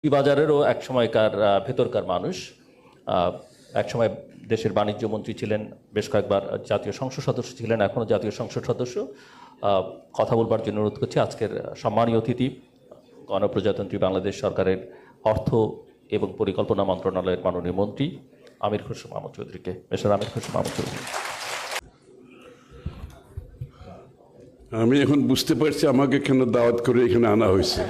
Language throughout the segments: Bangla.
বাজারেরও এক সময়কার ভেতরকার মানুষ, এক সময় দেশের বাণিজ্য মন্ত্রী ছিলেন, বেশ কয়েকবার জাতীয় সংসদ সদস্য ছিলেন, এখনও জাতীয় সংসদ সদস্য। কথা বলবার জন্য অনুরোধ করছি আজকের সম্মানীয় অতিথি, গণপ্রজাতন্ত্রী বাংলাদেশ সরকারের অর্থ এবং পরিকল্পনা মন্ত্রণালয়ের মাননীয় মন্ত্রী আমির খসরু মাহমুদ চৌধুরীকে। মিস্টার আমির খসরু মাহমুদ চৌধুরী। আমি এখন বুঝতে পারছি আমাকে কেন দাওয়াত করে এখানে আনা হয়েছে।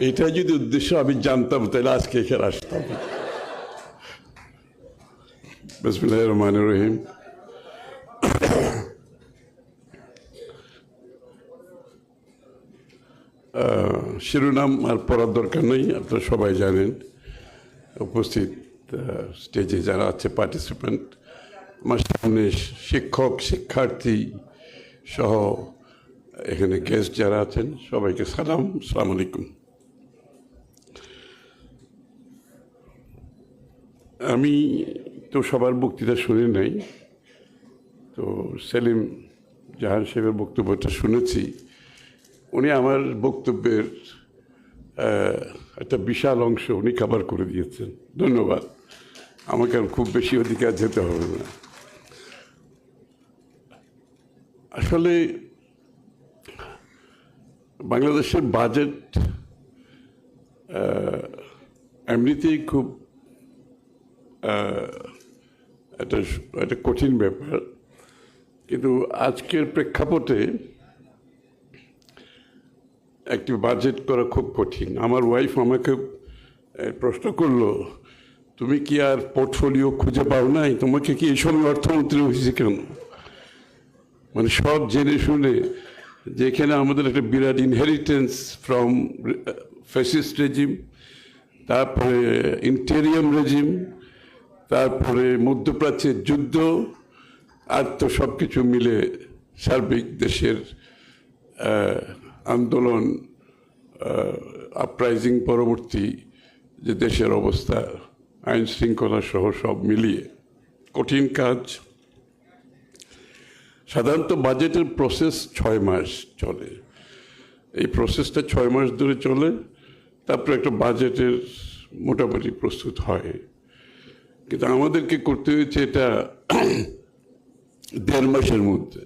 এটা যদি উদ্দেশ্য আমি জানতাম তাহলে আজকে এখানে আসতাম। বিসমিল্লাহির রহমানির রহিম। শিরোনাম আর পড়ার দরকার নেই, আপনারা সবাই জানেন। উপস্থিত স্টেজে যারা আছে পার্টিসিপেন্ট, আমার সামনে শিক্ষক শিক্ষার্থী সহ এখানে গেস্ট যারা আছেন সবাইকে সালাম, আসসালামু আলাইকুম। আমি তো সবার বক্তৃতা শুনি নাই, তো সেলিম জাহান সাহেবের বক্তব্যটা শুনেছি। উনি আমার বক্তব্যের একটা বিশাল অংশ উনি কভার করে দিয়েছেন, ধন্যবাদ। আমাকে আর খুব বেশি অধিকার যেতে হবে না। আসলে বাংলাদেশের বাজেট এমনিতেই খুব একটা কঠিন ব্যাপার, কিন্তু আজকের প্রেক্ষাপটে একটি বাজেট করা খুব কঠিন। আমার ওয়াইফ আমাকে প্রশ্ন করলো, তুমি কি আর পোর্টফোলিও খুঁজে পাও নাই? তোমাকে কি এই সময় অর্থমন্ত্রী হয়েছে কেন? মানে সব জেনে শুনে যে এখানে আমাদের একটা বিরাট ইনহেরিটেন্স ফ্রম ফ্যাসিস্ট রেজিম, তারপরে ইন্টেরিয়াম রেজিম, তারপরে মধ্যপ্রাচ্যের যুদ্ধ, আর তো সব কিছু মিলে সার্বিক দেশের আন্দোলন, আপরাইজিং পরবর্তী যে দেশের অবস্থা, আইন শৃঙ্খলা সহ সব মিলিয়ে কঠিন কাজ। সাধারণত বাজেটের প্রসেস 6 মাস চলে। এই প্রসেসটা 6 মাস ধরে চলে, তারপরে একটা বাজেটের মোটামুটি প্রস্তুত হয়। কিন্তু আমাদেরকে করতে হয়েছে এটা 1.5 মাসের মধ্যে।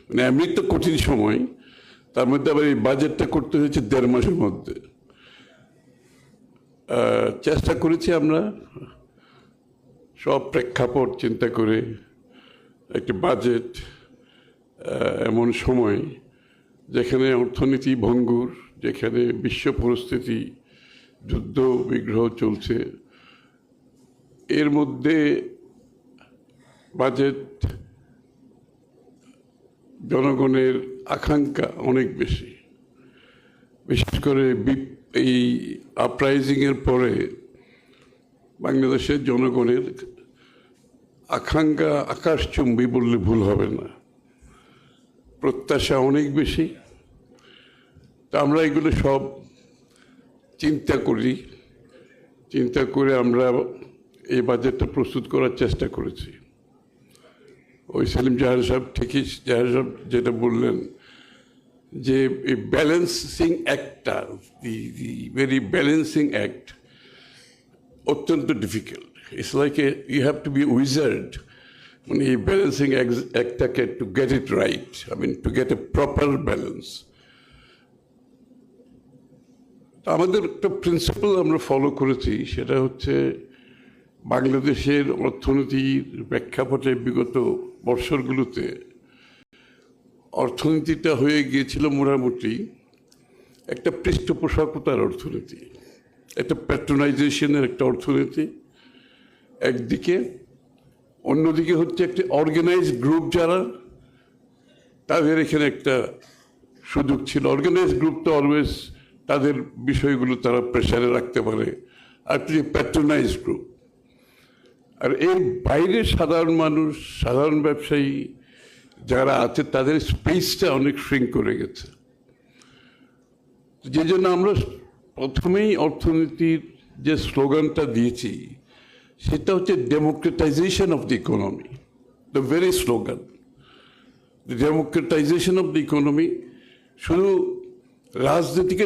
মানে এমনি তো কঠিন সময়, তার মধ্যে আবার এই বাজেটটা করতে হয়েছে 1.5 মাসের মধ্যে। চেষ্টা করেছি আমরা সব প্রেক্ষাপট চিন্তা করে একটি বাজেট, এমন সময় যেখানে অর্থনীতি ভঙ্গুর, যেখানে বিশ্ব পরিস্থিতি যুদ্ধ বিগ্রহ চলছে, এর মধ্যে বাজেট জনগণের আকাঙ্ক্ষা অনেক বেশি। বিশেষ করে এই আপরাইজিংয়ের পরে বাংলাদেশের জনগণের আকাঙ্ক্ষা আকাশচুম্বী বললে ভুল হবে না, প্রত্যাশা অনেক বেশি। তা আমরা এগুলো সব চিন্তা করে আমরা এই বাজেটটা প্রস্তুত করার চেষ্টা করেছি। ওই সেলিম জাহান সাহেব ঠিকই জাহান সাহেব যেটা বললেন যে এই ব্যালেন্সিং অ্যাক্টটা, দি ভেরি ব্যালেন্সিং অ্যাক্ট অত্যন্ত difficult. It's like you have to be wizard, মানে এই ব্যালেন্সিং অ্যাক্টটাকে to get it right, I mean to get a proper balance. আমাদের একটা প্রিন্সিপাল আমরা ফলো করেছি, সেটা হচ্ছে বাংলাদেশের অর্থনীতির প্রেক্ষাপটে বিগত বৎসরগুলোতে অর্থনীতিটা হয়ে গিয়েছিল মোটামুটি একটা পৃষ্ঠপোষকতার অর্থনীতি, একটা প্যাট্রোনাইজেশনের একটা অর্থনীতি একদিকে, অন্যদিকে হচ্ছে একটি অর্গানাইজড গ্রুপ যারা, তাদের এখানে একটা সুযোগ ছিল। অর্গানাইজড গ্রুপ তো অলওয়েজ তাদের বিষয়গুলো তারা প্রেশারে রাখতে পারে, আর একটি প্যাট্রোনাইজড গ্রুপ। আর এর বাইরে সাধারণ মানুষ, সাধারণ ব্যবসায়ী যারা আছে, তাদের স্পেসটা অনেক শ্রিঙ্ক করে গেছে। যে জন্য আমরা প্রথমেই অর্থনীতির যে স্লোগানটা দিয়েছি সেটা হচ্ছে democratisation of the economy, the very slogan, the democratization of the economy, শুধু রাজনীতিকে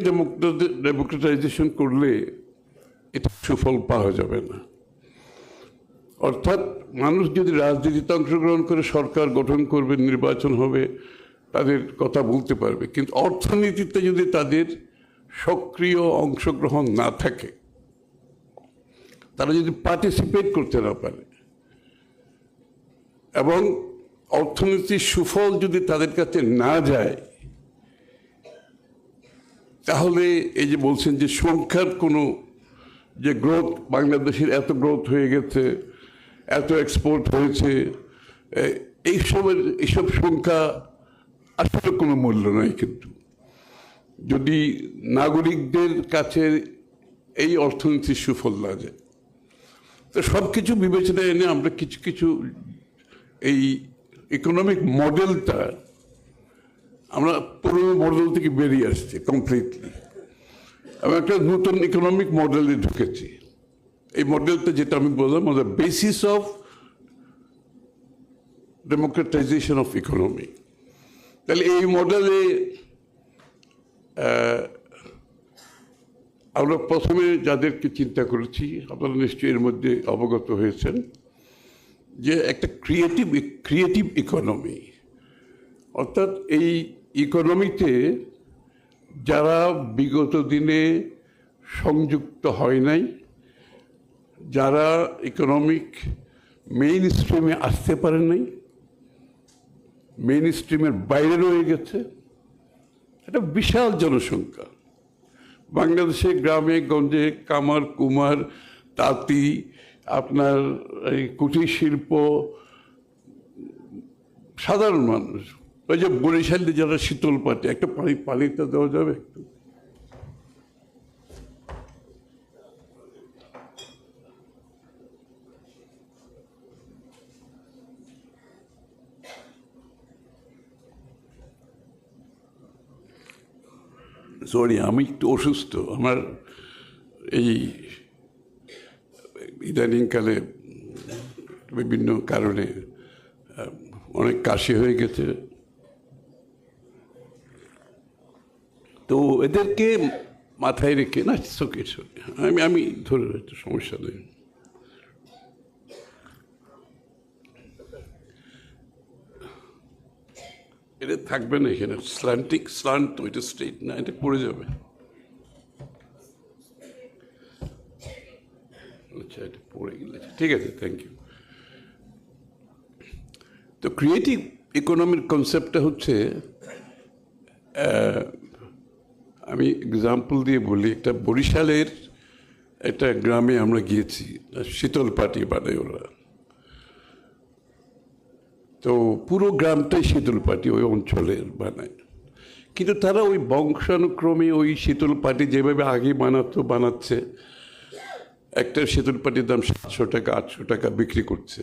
ডেমোক্রেটাইজেশন করলে এটা সুফল পাওয়া যাবে না। অর্থাৎ মানুষ যদি রাজনীতিতে অংশগ্রহণ করে সরকার গঠন করবে, নির্বাচন হবে, তাদের কথা বলতে পারবে, কিন্তু অর্থনীতিতে যদি তাদের সক্রিয় অংশগ্রহণ না থাকে, তারা যদি পার্টিসিপেট করতে না পারে এবং অর্থনীতির সুফল যদি তাদের কাছে না যায়, তাহলে এই যে বলছেন যে সংখ্যার কোনো যে গ্রোথ, বাংলাদেশের এত গ্রোথ হয়ে গেছে, এত এক্সপোর্ট হয়েছে, এইসব সংখ্যা আসলে কোনো মূল্য নয়। কিন্তু যদি নাগরিকদের কাছে এই অর্থনীতির সুফল না যায়, তো সব কিছু বিবেচনায় এনে আমরা কিছু কিছু এই ইকোনমিক মডেলটা, আমরা পুরনো মডেল থেকে বেরিয়ে আসছি কমপ্লিটলি এবং একটা নতুন ইকোনমিক মডেলে ঢুকেছি। এই মডেলটা যেটা আমি বললাম, the basis of democratisation of economy. তাহলে এই মডেলে আমরা প্রথমে যাদেরকে চিন্তা করেছি, আপনারা নিশ্চয়ই এর মধ্যে অবগত হয়েছেন, যে একটা ক্রিয়েটিভ ইকোনমি, অর্থাৎ এই ইকোনমিতে যারা বিগত দিনে সংযুক্ত হয় নাই, যারা ইকোনমিক মেইন স্ট্রিমে আসতে পারে নাই, মেইন স্ট্রিমের বাইরে রয়ে গেছে, একটা বিশাল জনসংখ্যা। বাংলাদেশে গ্রামে গঞ্জে কামার কুমার তাঁতি, আপনার এই কুটির শিল্প, সাধারণ মানুষ, ওই যে বরিশালে যারা শীতল পাটি, একটা পানিটা দেওয়া যাবে একটু? সরি, আমি একটু অসুস্থ। আমার এই ইদানিংকালে বিভিন্ন কারণে অনেক কাশি হয়ে গেছে। তো এদেরকে মাথায় রেখে, না চোখে আমি ধরে রয়েছে, সমস্যা নেই। এটা থাকবে না এখানে, স্লান্ট, ওইটা স্ট্রেট না, এটা পড়ে যাবে। আচ্ছা, এটা পড়ে গেলে ঠিক আছে, থ্যাংক ইউ। তো ক্রিয়েটিভ ইকোনমির কনসেপ্টটা হচ্ছে, আমি এক্সাম্পল দিয়ে বলি, একটা বরিশালের একটা গ্রামে আমরা গিয়েছি, শীতল পাটি বানায় ওরা। তো পুরো গ্রামটাই শীতল পাটি ওই অঞ্চলের বানায়, কিন্তু তারা ওই বংশানুক্রমে ওই শীতল পাটি যেভাবে আগে বানাচ্ছে, একটা শীতল পাটির দাম 700 টাকা 800 টাকা বিক্রি করছে।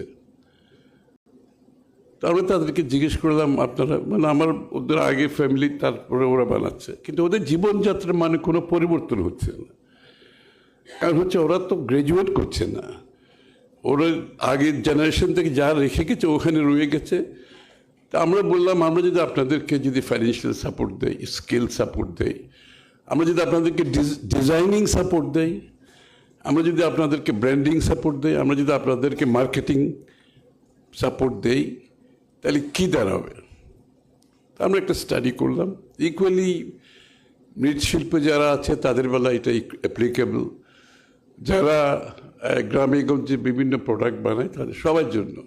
তারপরে তাদেরকে জিজ্ঞেস করলাম, আপনারা, মানে আমার ওদের আগে ফ্যামিলি, তারপরে ওরা বানাচ্ছে, কিন্তু ওদের জীবনযাত্রার মানে কোনো পরিবর্তন হচ্ছে না। কারণ হচ্ছে ওরা তো গ্র্যাজুয়েট করছে না, ওরা আগের জেনারেশন থেকে যা রেখে গেছে ওখানে রয়ে গেছে। তা আমরা বললাম, আমরা যদি আপনাদেরকে যদি ফাইন্যান্সিয়াল সাপোর্ট দেই, স্কিল সাপোর্ট দেই, আমরা যদি আপনাদেরকে ডিজাইনিং সাপোর্ট দেই, আমরা যদি আপনাদেরকে ব্র্যান্ডিং সাপোর্ট দেই, আমরা যদি আপনাদেরকে মার্কেটিং সাপোর্ট দেই, তাহলে কী দাঁড়াবে? আমরা একটা স্টাডি করলাম। ইকুয়ালি মৃৎশিল্পে যারা আছে তাদের বেলা এটা অ্যাপ্লিকেবল, যারা গ্রামে গঞ্জে বিভিন্ন প্রোডাক্ট বানায় তাদের সবার জন্য।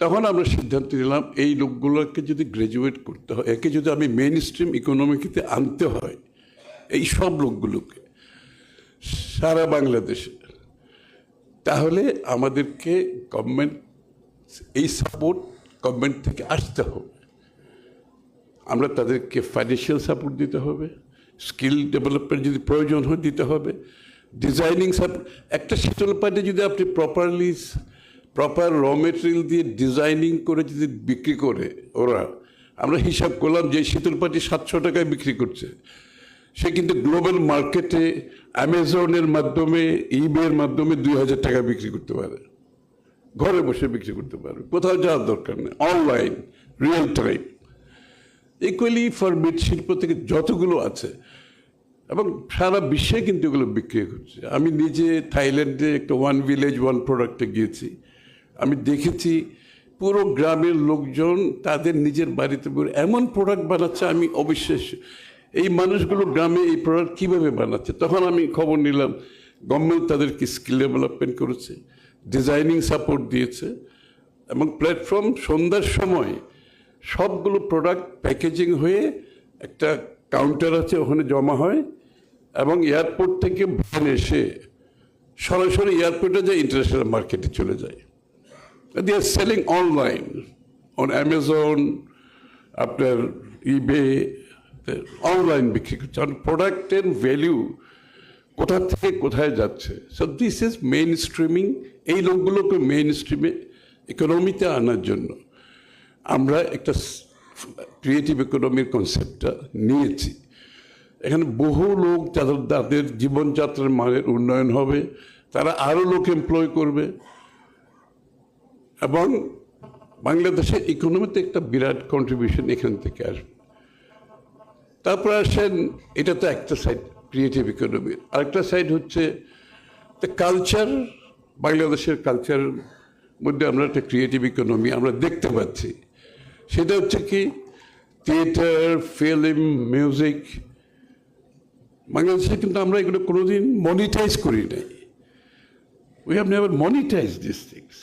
তখন আমরা সিদ্ধান্ত নিলাম, এই লোকগুলোকে যদি গ্র্যাজুয়েট করতে হয়, একে যদি আমি মেইন স্ট্রিম ইকোনমিতে আনতে হয়, এই সব লোকগুলোকে সারা বাংলাদেশে, তাহলে আমাদেরকে গভর্নমেন্ট এই সাপোর্ট গভর্নমেন্ট থেকে আসতে হবে। আমরা তাদেরকে ফাইন্যান্সিয়াল সাপোর্ট দিতে হবে, স্কিল ডেভেলপমেন্ট যদি প্রয়োজন হয় দিতে হবে, ডিজাইনিং সাপোর্ট। একটা শীতল পাটি যদি আপনি প্রপার র মেটেরিয়াল দিয়ে ডিজাইনিং করে যদি বিক্রি করে ওরা, আমরা হিসাব করলাম যে শীতল পাটি 700 টাকায় বিক্রি করছে, সে কিন্তু গ্লোবাল মার্কেটে অ্যামাজনের মাধ্যমে, ইবের মাধ্যমে 2000 টাকা বিক্রি করতে পারে, ঘরে বসে বিক্রি করতে পারবে, কোথাও যাওয়ার দরকার নেই, online real time. Equally for মৃৎশিল্প থেকে যতগুলো আছে, এবং সারা বিশ্বে কিন্তু এগুলো বিক্রি হচ্ছে। আমি নিজে থাইল্যান্ডে একটা ওয়ান ভিলেজ ওয়ান প্রোডাক্টে গিয়েছি, আমি দেখেছি পুরো গ্রামের লোকজন তাদের নিজের বাড়িতে এমন প্রোডাক্ট বানাচ্ছে, আমি অবিশ্বাস্য এই মানুষগুলো গ্রামে এই প্রোডাক্ট কীভাবে বানাচ্ছে। তখন আমি খবর নিলাম গভর্নমেন্ট তাদেরকে স্কিল ডেভেলপমেন্ট করেছে, ডিজাইনিং সাপোর্ট দিয়েছে, এবং প্ল্যাটফর্ম সন্ধ্যার সময় সবগুলো প্রোডাক্ট প্যাকেজিং হয়ে একটা কাউন্টার আছে, ওখানে জমা হয়, এবং এয়ারপোর্ট থেকে ভ্যান এসে সরাসরি এয়ারপোর্টে যায়, ইন্টারন্যাশনাল মার্কেটে চলে যায়। দে আর সেলিং অনলাইন অন অ্যামাজন, আপনার ইবে, অনলাইন বিক্রি করছে। প্রোডাক্টের ভ্যালু কোথা থেকে কোথায় যাচ্ছে। So this is main streaming. এই লোকগুলোকে মেইন স্ট্রিমে ইকোনমিতে আনার জন্য আমরা একটা ক্রিয়েটিভ ইকোনমির কনসেপ্টটা নিয়েছি। এখানে বহু লোক তাদের জীবনযাত্রার মানের উন্নয়ন হবে, তারা আরও লোক এমপ্লয় করবে, এবং বাংলাদেশের ইকোনমিতে একটা বিরাট কন্ট্রিবিউশন এখান থেকে আসবে। তারপর আসেন, এটা তো একটা সাইড ক্রিয়েটিভ ইকোনমির। আরেকটা সাইড হচ্ছে কালচার। বাংলাদেশের কালচারের মধ্যে আমরা একটা ক্রিয়েটিভ ইকোনমি আমরা দেখতে পাচ্ছি। সেটা হচ্ছে কি থিয়েটার, ফিল্ম, মিউজিক। বাংলাদেশে কিন্তু আমরা এগুলো কোনোদিন মনিটাইজ করি নাই। We have never monetize this things.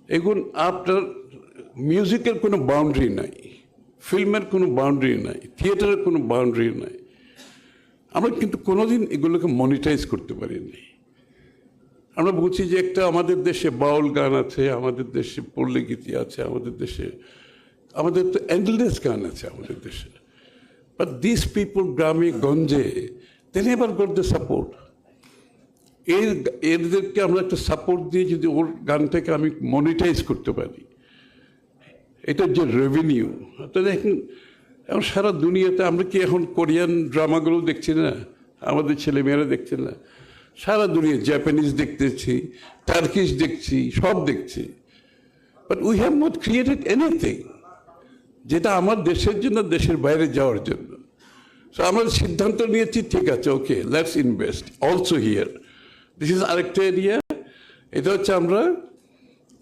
এখন আপনার মিউজিকের কোনো বাউন্ডারি নাই, ফিল্মের কোনো বাউন্ডারি নাই, থিয়েটারের কোনো বাউন্ডারি নাই। আমরা কিন্তু কোনোদিন এগুলোকে মনিটাইজ করতে পারিনি। আমরা বুঝি যে একটা আমাদের দেশে বাউল গান আছে, আমাদের দেশে পল্লী গীতি আছে, আমাদের তো এন্ডলেস গান আছে আমাদের দেশে। বাট দিস পিপল গ্রামে গঞ্জে they never got the support. এদেরকে আমরা একটা সাপোর্ট দিয়ে যদি ওর গানটাকে আমি মনিটাইজ করতে পারি, এটার যে রেভিনিউ, তো দেখুন এখন সারা দুনিয়াতে আমরা কি এখন কোরিয়ান ড্রামাগুলো দেখছি না, আমাদের ছেলেমেয়েরা দেখছে না? সারা দুনিয়া জাপানিজ দেখতেছি, টার্কিশ দেখছি, সব দেখছি। But we have not created anything যেটা আমার দেশের জন্য, দেশের বাইরে যাওয়ার জন্য। সো আমরা সিদ্ধান্ত নিয়েছি, ঠিক আছে, okay, let's invest also here. This is আরেকটা এরিয়া। এটা হচ্ছে আমরা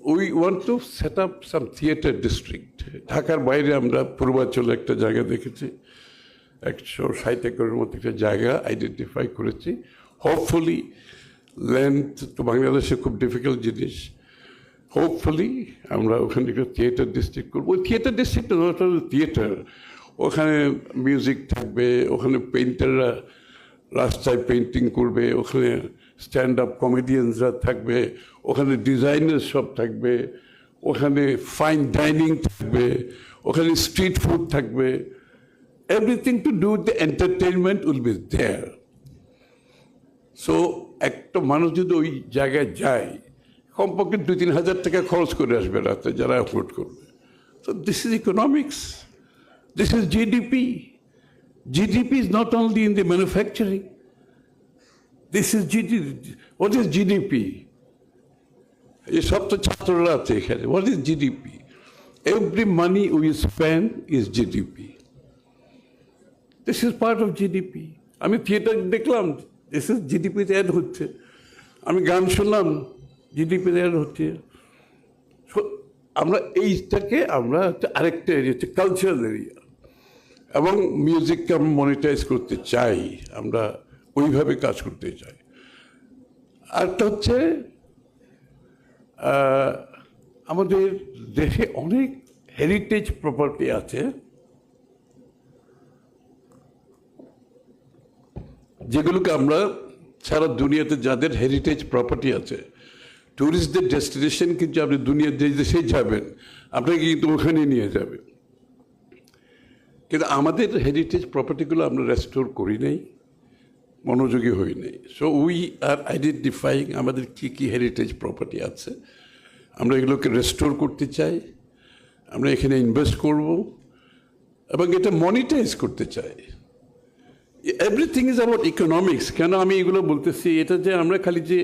we want to set up some theatre district. ঢাকার বাইরে আমরা পূর্বাঞ্চলে একটা জায়গা দেখেছি, 160 একরের মতো একটা জায়গা আইডেন্টিফাই করেছি। হোপফুলি ল্যান্ড তো বাংলাদেশে খুব ডিফিকাল্ট জিনিস। হোপফুলি আমরা ওখানে একটা থিয়েটার ডিস্ট্রিক্ট করবো। ওই থিয়েটার ডিস্ট্রিক্ট থিয়েটার, ওখানে মিউজিক থাকবে, ওখানে পেইন্টাররা রাস্তায় পেইন্টিং করবে, ওখানে স্ট্যান্ড আপ কমেডিয়ানসরা থাকবে, ওখানে ডিজাইনার সব থাকবে, ওখানে ফাইন ডাইনিং থাকবে, ওখানে স্ট্রিট ফুড থাকবে। Everything to do with the entertainment will be there. So একটা মানুষ যদি ওই জায়গায় যায়, কমপক্ষে 2-3 হাজার টাকা খরচ করে আসবে রাতে যারা অ্যাফোর্ড করবে। So this is economics, this is GDP. GDP is not only in the manufacturing, this is what is GDP? এই সব তো ছাত্ররা আছে এখানে। What is GDP? Every money we spend is GDP. This is part of GDP. আমি থিয়েটার দেখলাম, দিস ইজ জিডিপিতে অ্যাড হচ্ছে। আমি গান শুনলাম, জিডিপিতে অ্যাড হচ্ছে। আমরা এইটাকে আমরা আরেকটা এরিয়া হচ্ছে কালচারাল এরিয়া, এবং মিউজিককে আমরা মনিটাইজ করতে চাই, আমরা ওইভাবে কাজ করতে চাই। আরেকটা হচ্ছে আমাদের দেশে অনেক হেরিটেজ প্রপার্টি আছে যেগুলোকে আমরা সারা দুনিয়াতে, যাদের হেরিটেজ প্রপার্টি আছে, ট্যুরিস্টদের ডেস্টিনেশন কিন্তু আপনি দুনিয়ার যে দেশেই যাবেন আপনাকে কিন্তু ওখানে নিয়ে যাবে। কিন্তু আমাদের হেরিটেজ প্রপার্টিগুলো আমরা রেস্টোর করি নাই, মনোযোগী হই নাই। সো উই আর আইডেন্টিফাইং আমাদের কী কী হেরিটেজ প্রপার্টি আছে, আমরা এগুলোকে রেস্টোর করতে চাই, আমরা এখানে ইনভেস্ট করব এবং এটা মনিটাইজ করতে চাই। Everything is about economics. কেন আমি এগুলো বলতেছি? এটা যে আমরা খালি যে